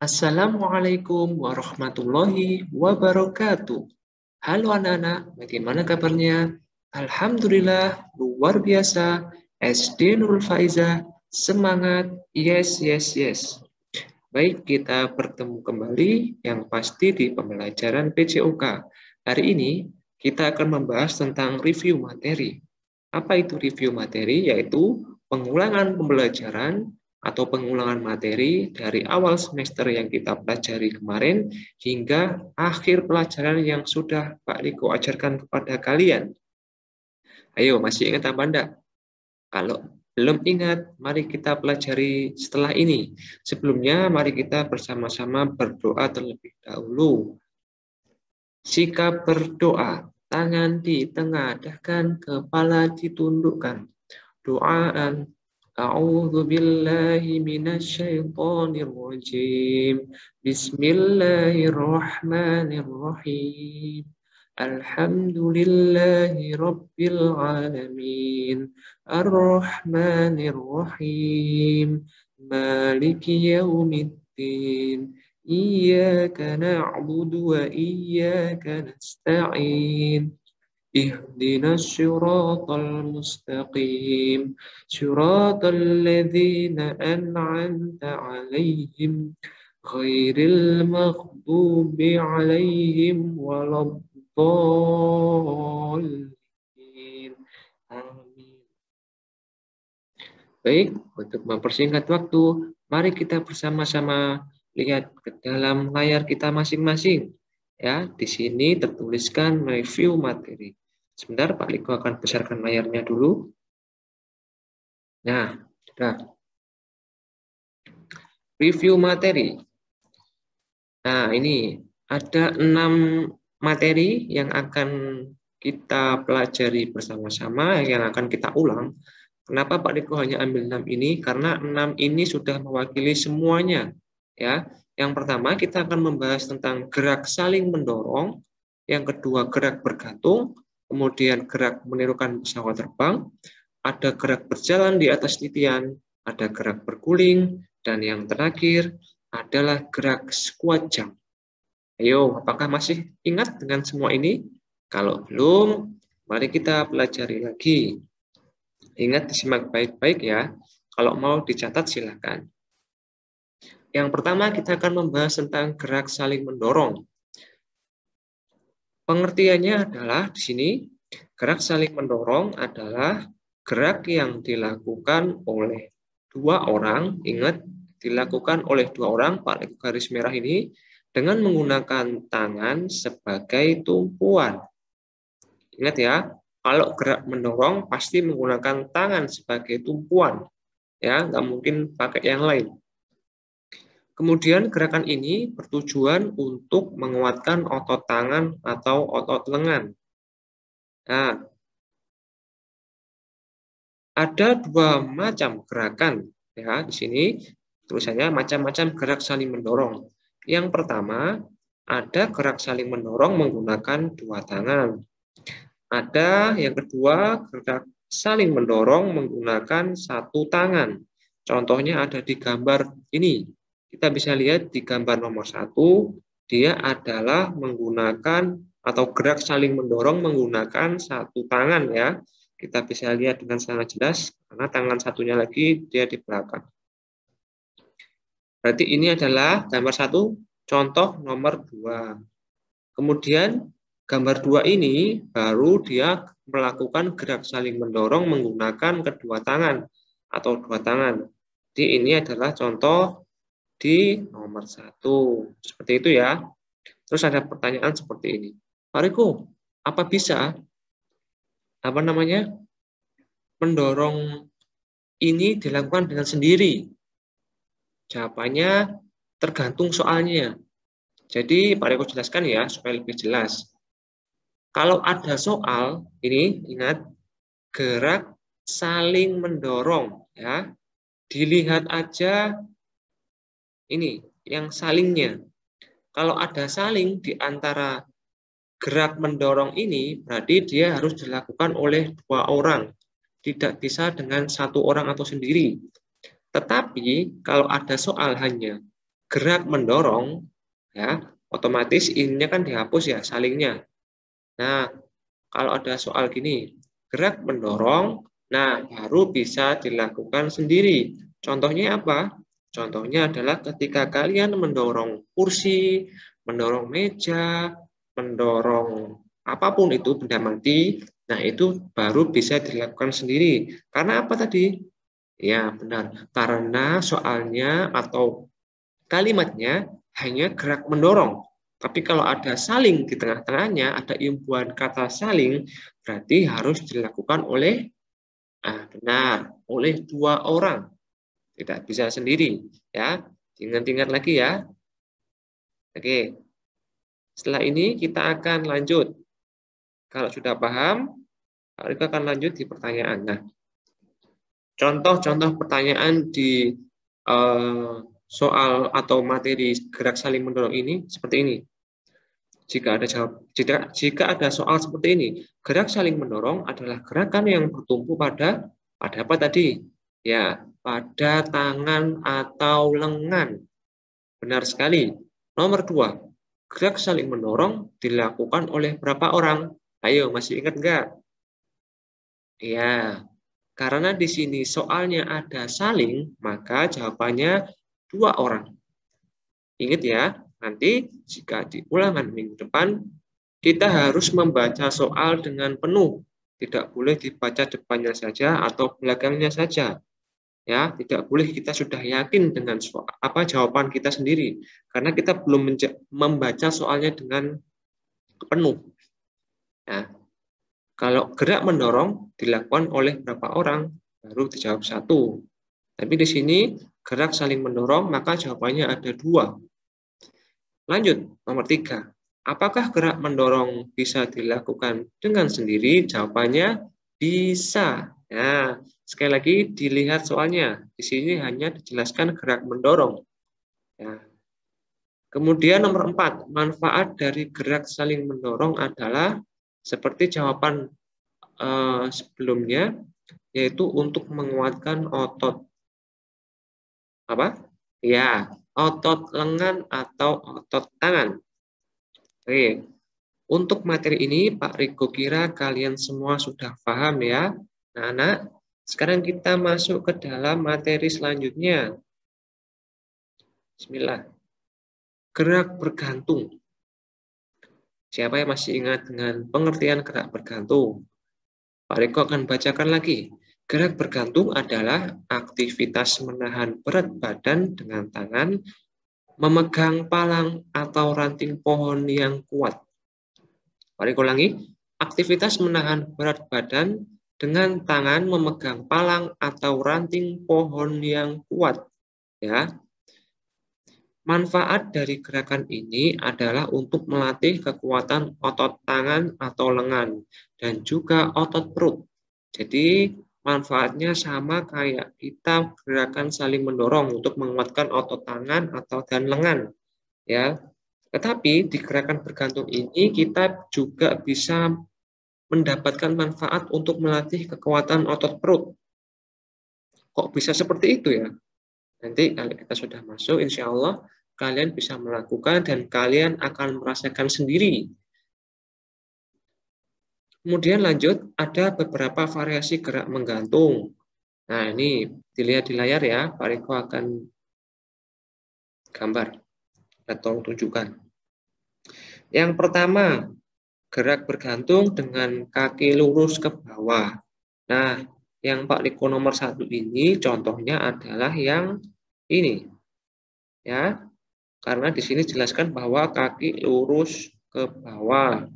Assalamualaikum warahmatullahi wabarakatuh. Halo anak-anak, bagaimana kabarnya? Alhamdulillah, luar biasa. SD Nurul Faiza, semangat, yes, yes, yes. Baik, kita bertemu kembali yang pasti di pembelajaran PJOK. Hari ini kita akan membahas tentang review materi. Apa itu review materi? Yaitu pengulangan pembelajaran atau pengulangan materi dari awal semester yang kita pelajari kemarin hingga akhir pelajaran yang sudah Pak Riko ajarkan kepada kalian. Ayo, masih ingat apa enggak? Kalau belum ingat, mari kita pelajari setelah ini. Sebelumnya, mari kita bersama-sama berdoa terlebih dahulu. Sikap berdoa, tangan ditengadahkan, kepala ditundukkan. Doaan. A'udzu billahi minasyaitonir rajim. Bismillahirrahmanirrahim. Alhamdulillahi rabbil alamin. Ar-Rahmanir-Rahim. Maliki yaumiddin. Iyyaka na'budu wa iyyaka nasta'in. Ihdinas siratal mustaqim, siratal ladzina an'amta 'alaihim, ghairil maghdubi 'alaihim waladdallin. Amin. Baik, untuk mempersingkat waktu, mari kita bersama-sama lihat ke dalam layar kita masing-masing. Ya, di sini tertuliskan review materi. Sebentar, Pak Liko akan besarkan layarnya dulu. Nah, sudah. Review materi. Nah, ini ada 6 materi yang akan kita pelajari bersama-sama, yang akan kita ulang. Kenapa Pak Liko hanya ambil 6 ini? Karena 6 ini sudah mewakili semuanya. Ya, yang pertama kita akan membahas tentang gerak saling mendorong, yang kedua gerak bergantung, kemudian gerak menirukan pesawat terbang, ada gerak berjalan di atas titian, ada gerak berguling, dan yang terakhir adalah gerak squat jump. Ayo, apakah masih ingat dengan semua ini? Kalau belum, mari kita pelajari lagi. Ingat, disimak baik-baik ya. Kalau mau dicatat silahkan. Yang pertama kita akan membahas tentang gerak saling mendorong. Pengertiannya adalah di sini gerak saling mendorong adalah gerak yang dilakukan oleh 2 orang. Ingat, dilakukan oleh 2 orang, Pak garis merah ini, dengan menggunakan tangan sebagai tumpuan. Ingat ya, kalau gerak mendorong pasti menggunakan tangan sebagai tumpuan. Ya, nggak mungkin pakai yang lain. Kemudian gerakan ini bertujuan untuk menguatkan otot tangan atau otot lengan. Nah, ada 2 macam gerakan ya di sini tulisannya macam-macam gerak saling mendorong. Yang pertama ada gerak saling mendorong menggunakan 2 tangan. Ada yang kedua gerak saling mendorong menggunakan 1 tangan. Contohnya ada di gambar ini. Kita bisa lihat di gambar nomor 1, dia adalah menggunakan atau gerak saling mendorong menggunakan 1 tangan ya. Kita bisa lihat dengan sangat jelas karena tangan satunya lagi dia di belakang. Berarti ini adalah gambar 1, contoh nomor 2. Kemudian gambar 2 ini baru dia melakukan gerak saling mendorong menggunakan kedua tangan atau 2 tangan. Jadi ini adalah contoh di nomor 1. Seperti itu ya. Terus ada pertanyaan seperti ini. Pak Riko, apa bisa mendorong ini dilakukan dengan sendiri? Jawabannya tergantung soalnya. Jadi Pak Riko jelaskan ya supaya lebih jelas. Kalau ada soal, ini ingat gerak saling mendorong ya. Dilihat aja ini yang salingnya. Kalau ada saling di antara gerak mendorong ini, berarti dia harus dilakukan oleh 2 orang. Tidak bisa dengan 1 orang atau sendiri. Tetapi kalau ada soal hanya gerak mendorong, ya otomatis ininya kan dihapus ya, salingnya. Nah, kalau ada soal gini, gerak mendorong, nah baru bisa dilakukan sendiri. Contohnya apa? Contohnya adalah ketika kalian mendorong kursi, mendorong meja, mendorong apapun itu benda mati, nah itu baru bisa dilakukan sendiri. Karena apa tadi? Ya, benar. Karena soalnya atau kalimatnya hanya gerak mendorong. Tapi kalau ada saling di tengah-tengahnya, ada imbuhan kata saling, berarti harus dilakukan oleh, benar, oleh dua orang. Tidak bisa sendiri. Ya, ingat-ingat lagi ya. Oke, setelah ini kita akan lanjut. Kalau sudah paham, kita akan lanjut di pertanyaan. Nah, contoh-contoh pertanyaan di soal atau materi gerak saling mendorong ini seperti ini. Jika ada soal seperti ini, gerak saling mendorong adalah gerakan yang bertumpu pada apa tadi? Ya, pada tangan atau lengan. Benar sekali. Nomor 2, gerak saling mendorong dilakukan oleh berapa orang? Ayo, masih ingat nggak? Ya, karena di sini soalnya ada saling, maka jawabannya 2 orang. Ingat ya, nanti jika di ulangan minggu depan, kita harus membaca soal dengan penuh. Tidak boleh dibaca depannya saja atau belakangnya saja. Ya, tidak boleh kita sudah yakin dengan jawaban kita sendiri. Karena kita belum membaca soalnya dengan penuh. Nah, kalau gerak mendorong dilakukan oleh berapa orang, baru dijawab 1. Tapi di sini gerak saling mendorong, maka jawabannya ada 2. Lanjut, nomor 3. Apakah gerak mendorong bisa dilakukan dengan sendiri? Jawabannya bisa. Nah, sekali lagi dilihat soalnya. Di sini hanya dijelaskan gerak mendorong. Ya. Kemudian nomor 4, manfaat dari gerak saling mendorong adalah seperti jawaban sebelumnya, yaitu untuk menguatkan otot apa? Ya, otot lengan atau otot tangan. Oke, untuk materi ini Pak Riko kira kalian semua sudah paham ya. Nah, anak, sekarang kita masuk ke dalam materi selanjutnya. Bismillah. Gerak bergantung. Siapa yang masih ingat dengan pengertian gerak bergantung? Pak Riko akan bacakan lagi. Gerak bergantung adalah aktivitas menahan berat badan dengan tangan, memegang palang atau ranting pohon yang kuat. Mari ulangi, aktivitas menahan berat badan dengan tangan memegang palang atau ranting pohon yang kuat. Ya. Manfaat dari gerakan ini adalah untuk melatih kekuatan otot tangan atau lengan dan juga otot perut. Jadi manfaatnya sama kayak kita gerakan saling mendorong untuk menguatkan otot tangan atau dan lengan. Ya. Tetapi di gerakan bergantung ini kita juga bisa mendapatkan manfaat untuk melatih kekuatan otot perut. Kok bisa seperti itu ya? Nanti kalau kita sudah masuk, insya Allah kalian bisa melakukan dan kalian akan merasakan sendiri. Kemudian lanjut, ada beberapa variasi gerak menggantung. Nah ini dilihat di layar ya, Pak Riko akan gambar atau tunjukkan. Yang pertama, gerak bergantung dengan kaki lurus ke bawah. Nah, yang Pak Riko nomor 1 ini contohnya adalah yang ini. Ya, karena di sini jelaskan bahwa kaki lurus ke bawah.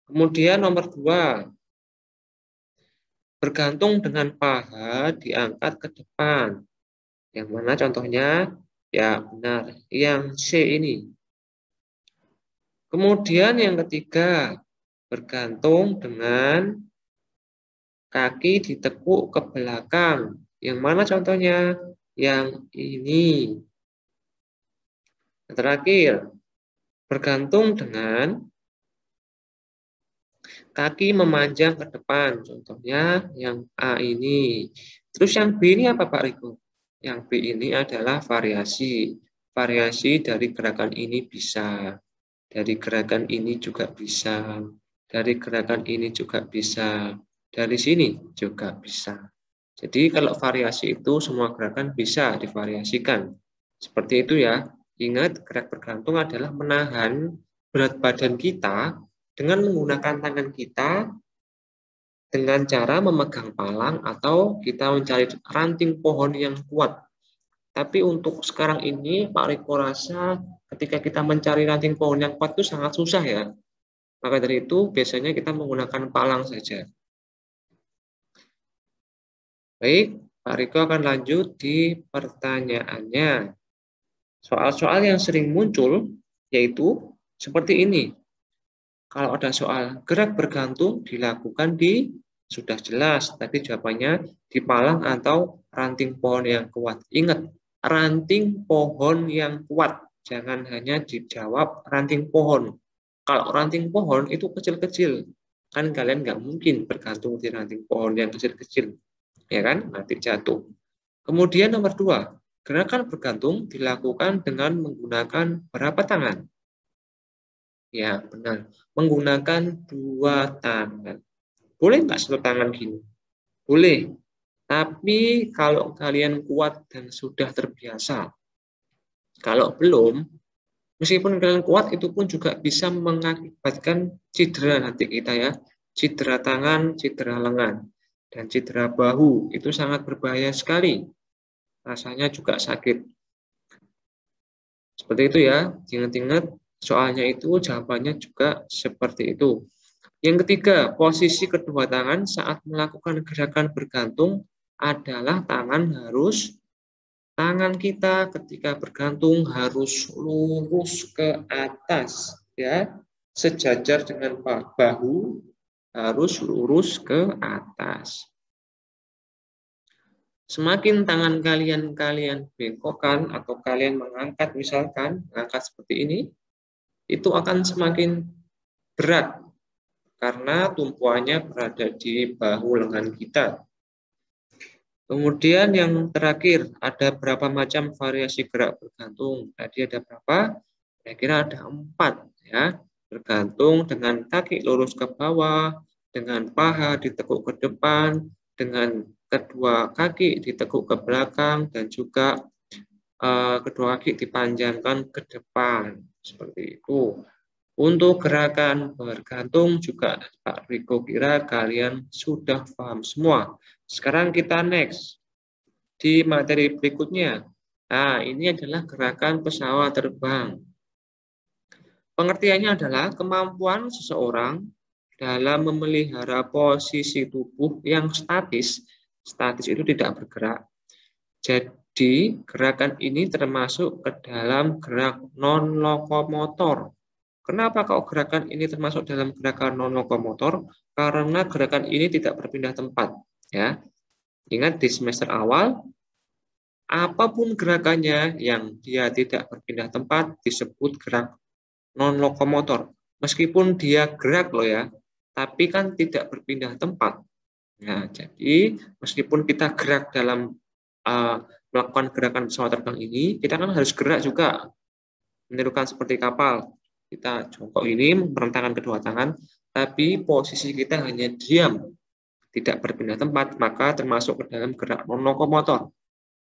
Kemudian nomor 2, bergantung dengan paha diangkat ke depan. Yang mana contohnya? Ya benar, yang C ini. Kemudian yang ketiga, bergantung dengan kaki ditekuk ke belakang. Yang mana contohnya? Yang ini. Terakhir, bergantung dengan kaki memanjang ke depan. Contohnya yang A ini. Terus yang B ini apa Pak Riko? Yang B ini adalah variasi. variasi dari gerakan ini bisa, dari gerakan ini juga bisa, dari gerakan ini juga bisa, dari sini juga bisa. Jadi kalau variasi itu semua gerakan bisa divariasikan. Seperti itu ya. Ingat, gerak bergantung adalah menahan berat badan kita dengan menggunakan tangan kita dengan cara memegang palang atau kita mencari ranting pohon yang kuat. Tapi untuk sekarang ini, Pak Riko rasa ketika kita mencari ranting pohon yang kuat itu sangat susah ya. Maka dari itu, biasanya kita menggunakan palang saja. Baik, Pak Riko akan lanjut di pertanyaannya. Soal-soal yang sering muncul, yaitu seperti ini. Kalau ada soal gerak bergantung dilakukan di, sudah jelas, tadi jawabannya di palang atau ranting pohon yang kuat. Ingat, ranting pohon yang kuat. Jangan hanya dijawab ranting pohon. Kalau ranting pohon itu kecil-kecil, kan kalian nggak mungkin bergantung di ranting pohon yang kecil-kecil. Ya kan? Nanti jatuh. Kemudian nomor 2, gerakan bergantung dilakukan dengan menggunakan berapa tangan? Ya, benar. Menggunakan 2 tangan. Boleh nggak 1 tangan gini? Boleh. Tapi kalau kalian kuat dan sudah terbiasa. Kalau belum, meskipun kalian kuat, itu pun juga bisa mengakibatkan cedera nanti kita ya. Cedera tangan, cedera lengan, dan cedera bahu. Itu sangat berbahaya sekali. Rasanya juga sakit. Seperti itu ya. Ingat-ingat soalnya itu jawabannya juga seperti itu. Yang ketiga, posisi kedua tangan saat melakukan gerakan bergantung adalah tangan kita ketika bergantung harus lurus ke atas ya. Sejajar dengan bahu harus lurus ke atas. Semakin tangan kalian bengkokkan atau kalian mengangkat misalkan, mengangkat seperti ini, itu akan semakin berat karena tumpuannya berada di bahu lengan kita. Kemudian yang terakhir, ada berapa macam variasi gerak bergantung? Tadi ada berapa? Kira-kira ada 4 ya. Bergantung dengan kaki lurus ke bawah, dengan paha ditekuk ke depan, dengan kedua kaki ditekuk ke belakang, dan juga kedua kaki dipanjangkan ke depan. Seperti itu. Untuk gerakan bergantung juga Pak Riko kira kalian sudah paham semua. Sekarang kita next di materi berikutnya. Nah, ini adalah gerakan pesawat terbang. Pengertiannya adalah kemampuan seseorang dalam memelihara posisi tubuh yang statis. Statis itu tidak bergerak. Jadi, gerakan ini termasuk ke dalam gerak non-lokomotor. Kenapa kok gerakan ini termasuk dalam gerakan non-lokomotor? Karena gerakan ini tidak berpindah tempat. Ya, ingat di semester awal, apapun gerakannya yang dia tidak berpindah tempat disebut gerak non-lokomotor. Meskipun dia gerak loh ya, tapi kan tidak berpindah tempat. Nah, jadi meskipun kita gerak dalam melakukan gerakan pesawat terbang ini, kita kan harus gerak juga, menirukan seperti kapal. Kita jongkok ini merentangkan kedua tangan, tapi posisi kita hanya diam, tidak berpindah tempat, maka termasuk ke dalam gerak non-lokomotor.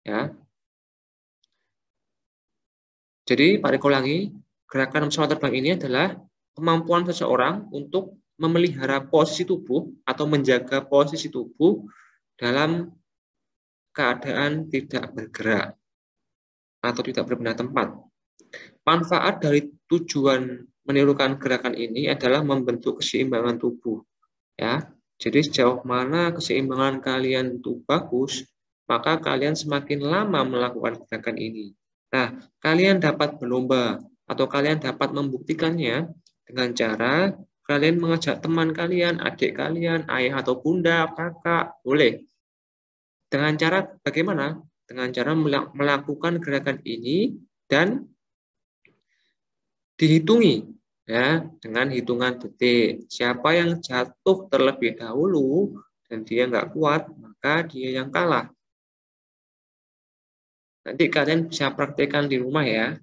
Ya. Jadi, Pak Riko ulangi, gerakan pesawat terbang ini adalah kemampuan seseorang untuk memelihara posisi tubuh atau menjaga posisi tubuh dalam keadaan tidak bergerak atau tidak berpindah tempat. Manfaat dari tujuan menirukan gerakan ini adalah membentuk keseimbangan tubuh. Ya, jadi sejauh mana keseimbangan kalian itu bagus, maka kalian semakin lama melakukan gerakan ini. Nah, kalian dapat berlomba atau kalian dapat membuktikannya dengan cara kalian mengajak teman kalian, adik kalian, ayah atau bunda, kakak, boleh. Dengan cara bagaimana? Dengan cara melakukan gerakan ini dan dihitungi ya dengan hitungan detik. Siapa yang jatuh terlebih dahulu dan dia nggak kuat, maka dia yang kalah. Nanti kalian bisa praktekkan di rumah ya.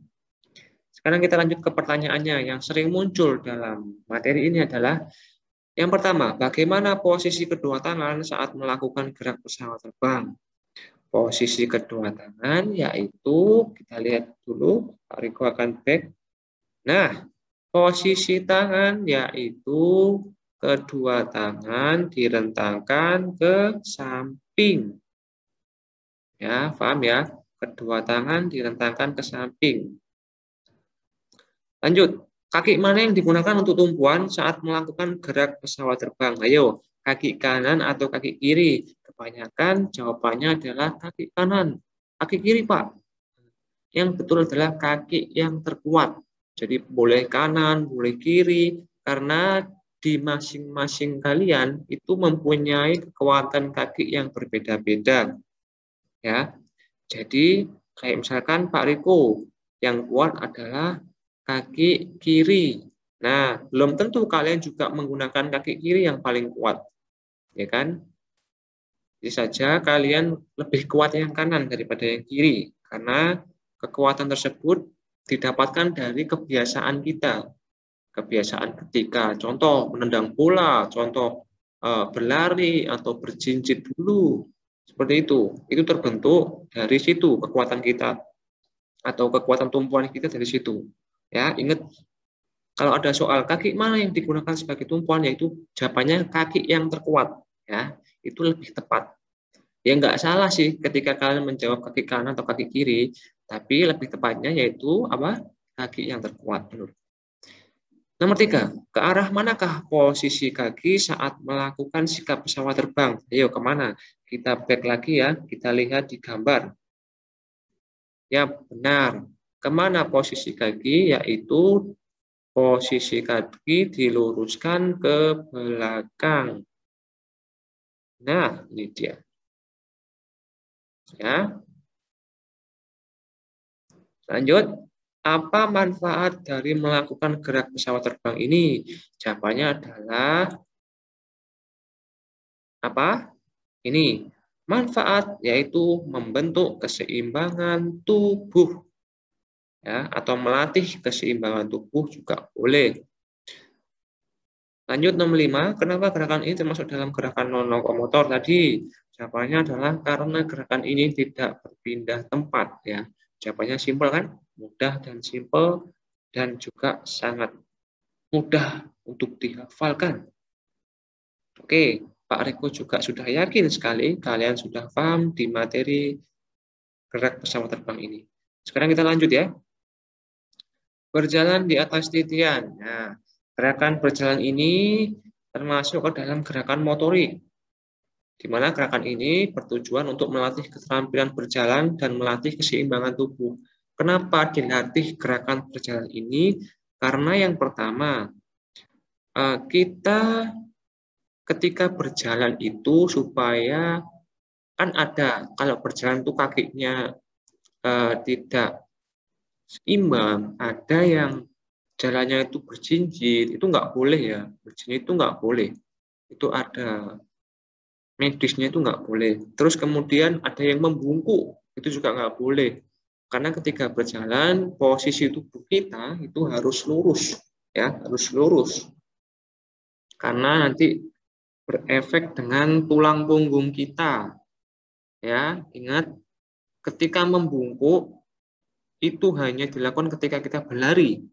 Sekarang kita lanjut ke pertanyaannya yang sering muncul dalam materi ini adalah yang pertama, bagaimana posisi kedua tangan saat melakukan gerak pesawat terbang? Posisi kedua tangan yaitu, kita lihat dulu, Pak Riko akan back. Nah, posisi tangan yaitu kedua tangan direntangkan ke samping. Ya, paham ya? Kedua tangan direntangkan ke samping. Lanjut, kaki mana yang digunakan untuk tumpuan saat melakukan gerak pesawat terbang? Ayo, kaki kanan atau kaki kiri? Kebanyakan jawabannya adalah kaki kanan. Kaki kiri, Pak. Yang betul adalah kaki yang terkuat. Jadi boleh kanan, boleh kiri, karena di masing-masing kalian itu mempunyai kekuatan kaki yang berbeda-beda. Ya, jadi kayak misalkan Pak Riko, yang kuat adalah kaki kiri. Nah, belum tentu kalian juga menggunakan kaki kiri yang paling kuat. Ya kan? Bisa saja kalian lebih kuat yang kanan daripada yang kiri. Karena kekuatan tersebut didapatkan dari kebiasaan kita. Kebiasaan ketika, contoh menendang bola, contoh berlari atau berjinjit dulu. Seperti itu terbentuk dari situ kekuatan kita atau kekuatan tumpuan kita dari situ. Ya, ingat kalau ada soal kaki mana yang digunakan sebagai tumpuan, yaitu jawabannya kaki yang terkuat. Ya, itu lebih tepat. Ya nggak salah sih ketika kalian menjawab kaki kanan atau kaki kiri, tapi lebih tepatnya yaitu apa? Kaki yang terkuat. Nomor 3, ke arah manakah posisi kaki saat melakukan sikap pesawat terbang? Ayo kemana? Kita back lagi ya, kita lihat di gambar. Ya benar, kemana posisi kaki? Yaitu posisi kaki diluruskan ke belakang. Nah, ini dia. Ya. Lanjut. Apa manfaat dari melakukan gerak pesawat terbang ini? Jawabannya adalah apa? Ini manfaat yaitu membentuk keseimbangan tubuh ya, atau melatih keseimbangan tubuh juga boleh. Lanjut nomor 5, kenapa gerakan ini termasuk dalam gerakan non lokomotor tadi? Jawabannya adalah karena gerakan ini tidak berpindah tempat ya. Jawabannya simpel kan? Mudah dan simpel dan juga sangat mudah untuk dihafalkan. Oke, Pak Riko juga sudah yakin sekali kalian sudah paham di materi gerak pesawat terbang ini. Sekarang kita lanjut ya. Berjalan di atas titian. Nah, gerakan berjalan ini termasuk ke dalam gerakan motorik, di mana gerakan ini bertujuan untuk melatih keterampilan berjalan dan melatih keseimbangan tubuh. Kenapa dilatih gerakan berjalan ini? Karena yang pertama, kita ketika berjalan itu supaya kan ada kalau berjalan itu kakinya tidak seimbang, ada yang jalannya itu berjinjit, itu nggak boleh ya, berjinjit itu nggak boleh, itu ada medisnya itu nggak boleh. Terus kemudian ada yang membungkuk, itu juga nggak boleh, karena ketika berjalan posisi tubuh kita itu harus lurus, ya harus lurus, karena nanti berefek dengan tulang punggung kita. Ya, ingat ketika membungkuk itu hanya dilakukan ketika kita berlari.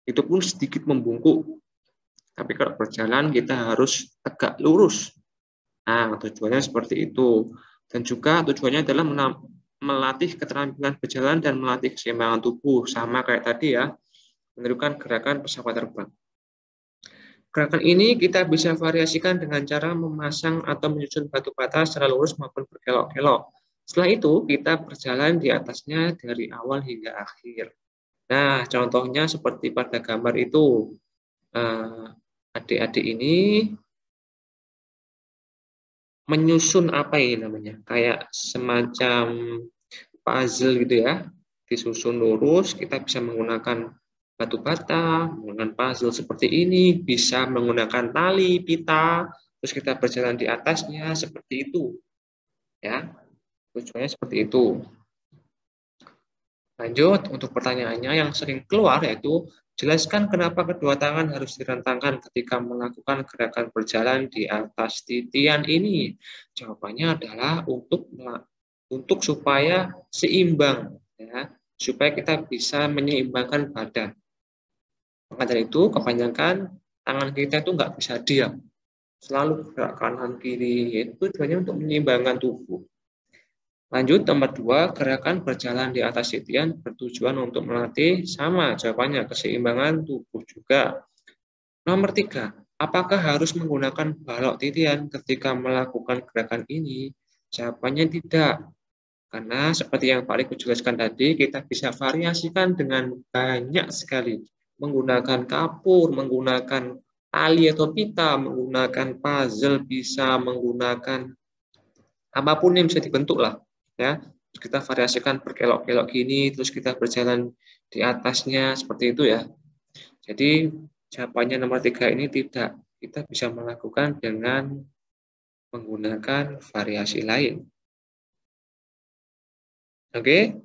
Itu pun sedikit membungkuk. Tapi kalau berjalan kita harus tegak lurus. Nah, tujuannya seperti itu. Dan juga tujuannya adalah melatih keterampilan berjalan dan melatih keseimbangan tubuh. Sama kayak tadi ya, menirukan gerakan pesawat terbang. Gerakan ini kita bisa variasikan dengan cara memasang atau menyusun batu bata secara lurus maupun berkelok-kelok. Setelah itu, kita berjalan di atasnya dari awal hingga akhir. Nah, contohnya seperti pada gambar itu. Adik-adik ini menyusun apa ini namanya? Kayak semacam puzzle gitu ya. Disusun lurus, kita bisa menggunakan batu bata, menggunakan puzzle seperti ini, bisa menggunakan tali, pita, terus kita berjalan di atasnya seperti itu. Ya. Tujuannya seperti itu. Lanjut, untuk pertanyaannya yang sering keluar yaitu, jelaskan kenapa kedua tangan harus direntangkan ketika melakukan gerakan berjalan di atas titian ini. Jawabannya adalah untuk supaya seimbang, ya, supaya kita bisa menyeimbangkan badan. Maka dari itu, kebanyakan tangan kita itu nggak bisa diam, selalu gerak kanan kiri, itu tujuannya untuk menyeimbangkan tubuh. Lanjut, nomor 2, gerakan berjalan di atas titian bertujuan untuk melatih sama jawabannya, keseimbangan tubuh juga. Nomor 3, apakah harus menggunakan balok titian ketika melakukan gerakan ini? Jawabannya tidak. Karena seperti yang Pak Riko jelaskan tadi, kita bisa variasikan dengan banyak sekali. Menggunakan kapur, menggunakan tali atau pita, menggunakan puzzle, bisa menggunakan apapun yang bisa dibentuk lah, ya. Kita variasikan berkelok-kelok gini, terus kita berjalan di atasnya seperti itu ya. Jadi jawabannya nomor 3 ini tidak, kita bisa melakukan dengan menggunakan variasi lain. Oke,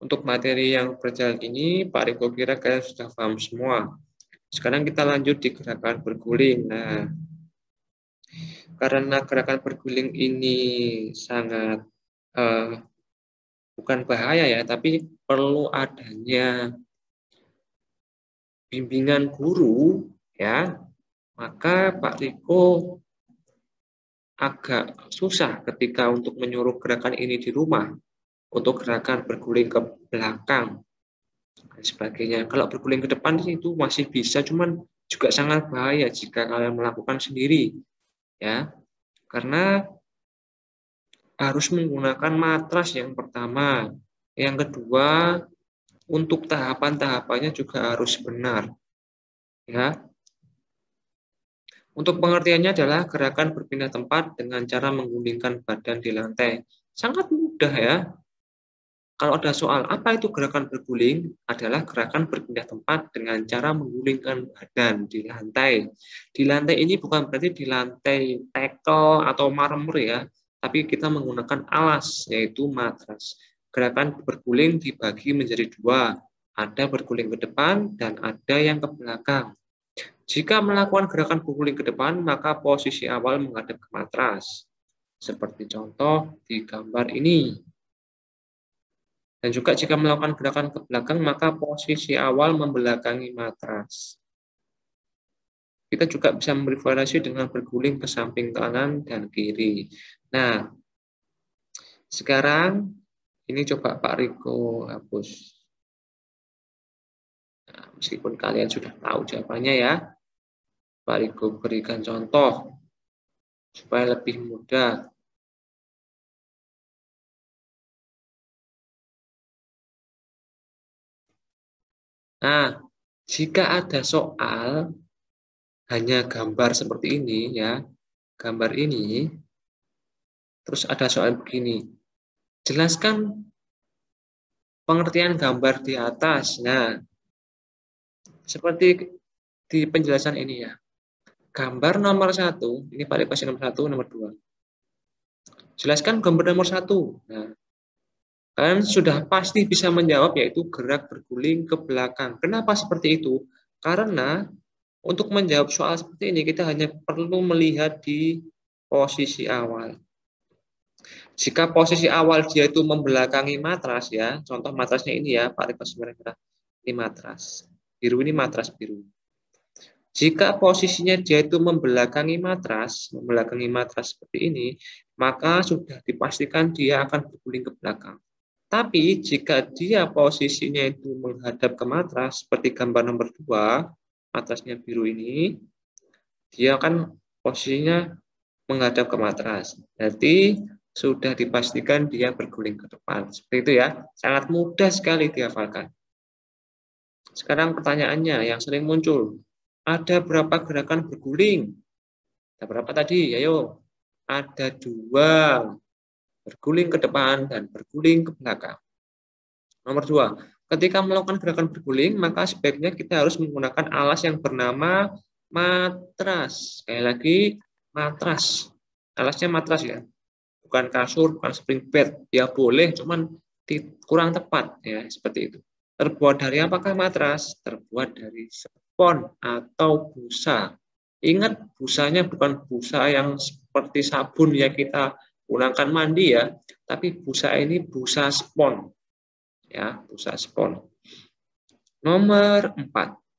untuk materi yang berjalan ini Pak Riko kira kalian sudah paham semua. Sekarang kita lanjut di gerakan berguling. Nah, karena gerakan berguling ini sangat bukan bahaya ya, tapi perlu adanya bimbingan guru, ya, maka Pak Riko agak susah ketika untuk menyuruh gerakan ini di rumah, untuk gerakan berguling ke belakang dan sebagainya. Kalau berguling ke depan itu masih bisa, cuman juga sangat bahaya jika kalian melakukan sendiri, ya, karena harus menggunakan matras yang pertama. Yang kedua, untuk tahapan-tahapannya juga harus benar, ya. Untuk pengertiannya adalah gerakan berpindah tempat dengan cara menggulingkan badan di lantai. Sangat mudah ya. Kalau ada soal apa itu gerakan berguling, adalah gerakan berpindah tempat dengan cara menggulingkan badan di lantai. Di lantai ini bukan berarti di lantai tekel atau marmer ya, tapi kita menggunakan alas, yaitu matras. Gerakan berguling dibagi menjadi dua, ada berguling ke depan dan ada yang ke belakang. Jika melakukan gerakan berguling ke depan, maka posisi awal menghadap ke matras. Seperti contoh di gambar ini. Dan juga jika melakukan gerakan ke belakang, maka posisi awal membelakangi matras. Kita juga bisa memberi variasi dengan berguling ke samping kanan dan kiri. Nah, sekarang ini coba Pak Riko hapus. Nah, meskipun kalian sudah tahu jawabannya ya, Pak Riko berikan contoh supaya lebih mudah. Nah, jika ada soal hanya gambar seperti ini ya, gambar ini, terus ada soal begini, jelaskan pengertian gambar di atas. Nah, seperti di penjelasan ini ya, gambar nomor 1, ini Pak Riko nomor 1, nomor 2. Jelaskan gambar nomor 1. Nah, kalian sudah pasti bisa menjawab, yaitu gerak berguling ke belakang. Kenapa seperti itu? Karena untuk menjawab soal seperti ini, kita hanya perlu melihat di posisi awal. Jika posisi awal dia itu membelakangi matras ya, contoh matrasnya ini ya, Pak Riko sebenarnya ini matras. Biru ini matras biru. Jika posisinya dia itu membelakangi matras seperti ini, maka sudah dipastikan dia akan berguling ke belakang. Tapi jika dia posisinya itu menghadap ke matras, seperti gambar nomor 2, matrasnya biru ini, dia akan posisinya menghadap ke matras. Berarti sudah dipastikan dia berguling ke depan. Seperti itu ya, sangat mudah sekali dihafalkan. Sekarang pertanyaannya yang sering muncul, ada berapa gerakan berguling? Ada berapa tadi? Ayo, ada 2, berguling ke depan dan berguling ke belakang. Nomor 2, ketika melakukan gerakan berguling, maka sebaiknya kita harus menggunakan alas yang bernama matras. Sekali lagi, matras. Alasnya matras ya, bukan kasur, bukan spring bed. Ya boleh, cuman kurang tepat ya, seperti itu. Terbuat dari apakah matras? Terbuat dari spon atau busa. Ingat, busanya bukan busa yang seperti sabun ya kita gunakan mandi ya, tapi busa ini busa spon. Ya, busa spon. Nomor 4,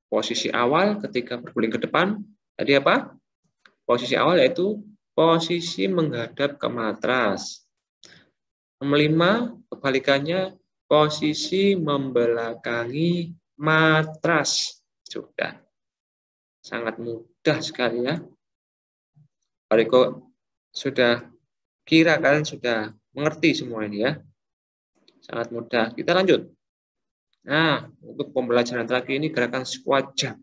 posisi awal ketika berguling ke depan. Tadi apa? Posisi awal yaitu posisi menghadap ke matras. Nomor 5, kebalikannya posisi membelakangi matras. Sudah. Sangat mudah sekali ya. Pak Riko sudah kira kalian sudah mengerti semua ini ya. Sangat mudah. Kita lanjut. Nah, untuk pembelajaran terakhir ini gerakan squat jump.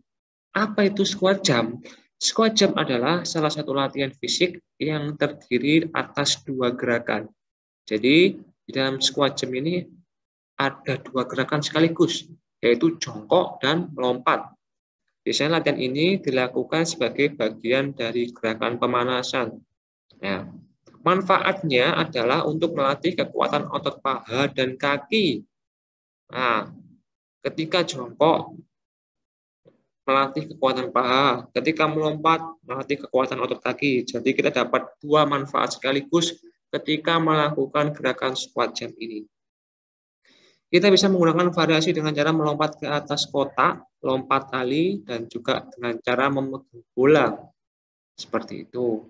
Apa itu squat jump? Squat jump adalah salah satu latihan fisik yang terdiri atas 2 gerakan. Jadi, di dalam squat jump ini ada 2 gerakan sekaligus, yaitu jongkok dan melompat. Biasanya latihan ini dilakukan sebagai bagian dari gerakan pemanasan. Nah, manfaatnya adalah untuk melatih kekuatan otot paha dan kaki. Nah, ketika jongkok, melatih kekuatan paha. Ketika melompat, melatih kekuatan otot kaki. Jadi kita dapat 2 manfaat sekaligus ketika melakukan gerakan squat jump ini. Kita bisa menggunakan variasi dengan cara melompat ke atas kotak, lompat tali, dan juga dengan cara memegang bola. Seperti itu.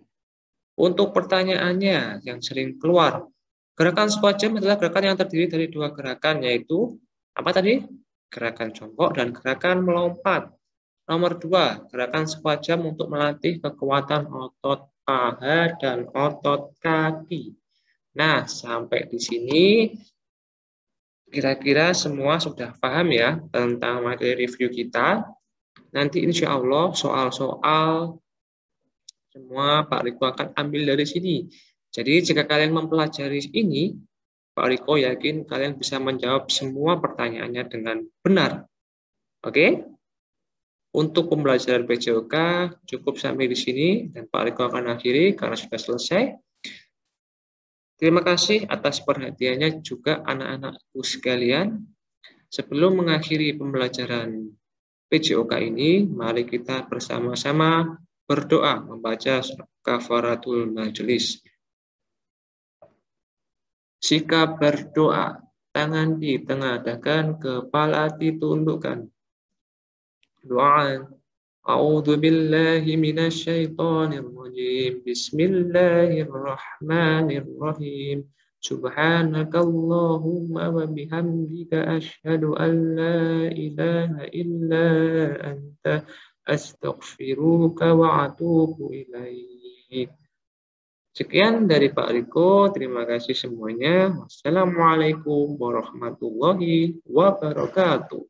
Untuk pertanyaannya yang sering keluar, gerakan squat jump adalah gerakan yang terdiri dari 2 gerakan, yaitu apa tadi? Gerakan jongkok dan gerakan melompat. Nomor 2, gerakan squat jump untuk melatih kekuatan otot paha dan otot kaki. Nah, sampai di sini kira-kira semua sudah paham ya tentang materi review kita. Nanti insya Allah soal-soal semua Pak Riko akan ambil dari sini. Jadi jika kalian mempelajari ini, Pak Riko yakin kalian bisa menjawab semua pertanyaannya dengan benar. Oke? Untuk pembelajaran PJOK cukup sampai di sini dan Pak Riko akan akhiri karena sudah selesai. Terima kasih atas perhatiannya juga anak-anakku sekalian. Sebelum mengakhiri pembelajaran PJOK ini, mari kita bersama-sama berdoa membaca kafaratul majelis. Sikap berdoa, tangan ditengadahkan, kepala ditundukkan. Doa. A'udzu billahi minasyaitonir rajim. Bismillahirrahmanirrahim. Subhanakallahumma wa bihamdika asyhadu an la ilaha illa anta astaghfiruka wa atubu ilaik. Sekian dari Pak Riko. Terima kasih semuanya. Wassalamualaikum warahmatullahi wabarakatuh.